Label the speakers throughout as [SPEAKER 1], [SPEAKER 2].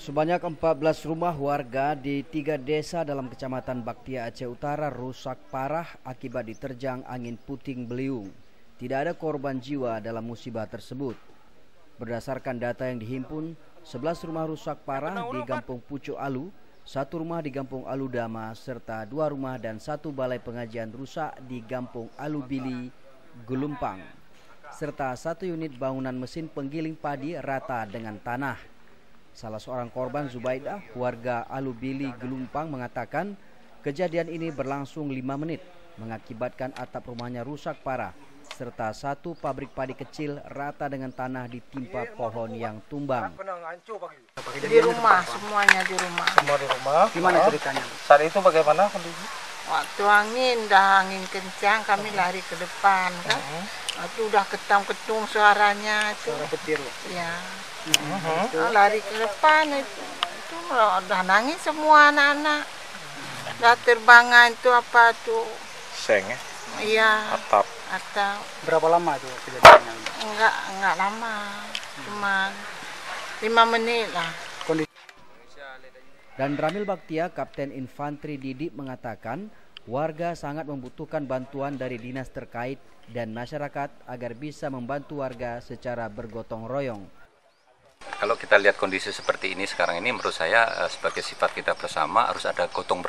[SPEAKER 1] Sebanyak 14 rumah warga di 3 desa dalam Kecamatan Baktia, Aceh Utara rusak parah akibat diterjang angin puting beliung. Tidak ada korban jiwa dalam musibah tersebut. Berdasarkan data yang dihimpun, 11 rumah rusak parah di Kampung Pucuk Alu, 1 rumah di Kampung Alu Dama, serta 2 rumah dan 1 balai pengajian rusak di Kampung Alu Bili, Gelumpang, serta 1 unit bangunan mesin penggiling padi rata dengan tanah. Salah seorang korban, Zubaidah, warga Alu Bili, Gelumpang, mengatakan kejadian ini berlangsung 5 menit, mengakibatkan atap rumahnya rusak parah, serta 1 pabrik padi kecil rata dengan tanah ditimpa pohon yang tumbang.
[SPEAKER 2] Di rumah, semuanya di rumah.
[SPEAKER 3] Semua di rumah.
[SPEAKER 1] Gimana ceritanya?
[SPEAKER 3] Saat itu bagaimana kondisi?
[SPEAKER 2] Waktu angin kencang, kami lari ke depan kan. Itu udah ketam-ketung suaranya itu.
[SPEAKER 1] Suara petir.
[SPEAKER 2] Ya. Lari ke depan itu udah nangis semua anak-anak. Udah terbangan itu apa tuh?
[SPEAKER 3] Seng ya?
[SPEAKER 2] Iya.
[SPEAKER 3] Atap.
[SPEAKER 1] Berapa lama itu kejadiannya?
[SPEAKER 2] Enggak lama. Cuma 5 menit lah.
[SPEAKER 1] Dan Ramil Baktia, Kapten Infanteri Didik, mengatakan warga sangat membutuhkan bantuan dari dinas terkait dan masyarakat agar bisa membantu warga secara bergotong royong.
[SPEAKER 4] Kalau kita lihat kondisi seperti ini sekarang ini, menurut saya sebagai sifat kita bersama harus ada gotong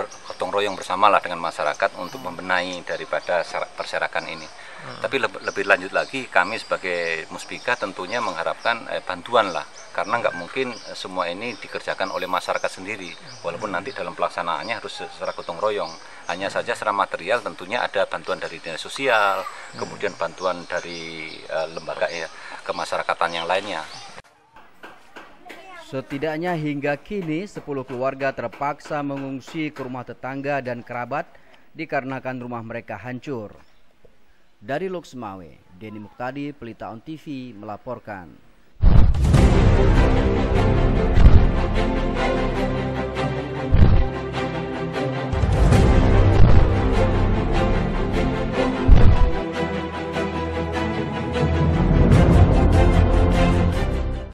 [SPEAKER 4] royong bersama lah dengan masyarakat untuk membenahi daripada perserakan ini. Tapi lebih lanjut lagi, kami sebagai Muspika tentunya mengharapkan bantuan lah, karena nggak mungkin semua ini dikerjakan oleh masyarakat sendiri, walaupun nanti dalam pelaksanaannya harus secara gotong royong. Hanya saja secara material tentunya ada bantuan dari dinas sosial, kemudian bantuan dari lembaga kemasyarakatan yang lainnya.
[SPEAKER 1] Setidaknya hingga kini 10 keluarga terpaksa mengungsi ke rumah tetangga dan kerabat dikarenakan rumah mereka hancur. Dari Loksmawe, Denny Muktadi, Pelita On TV melaporkan.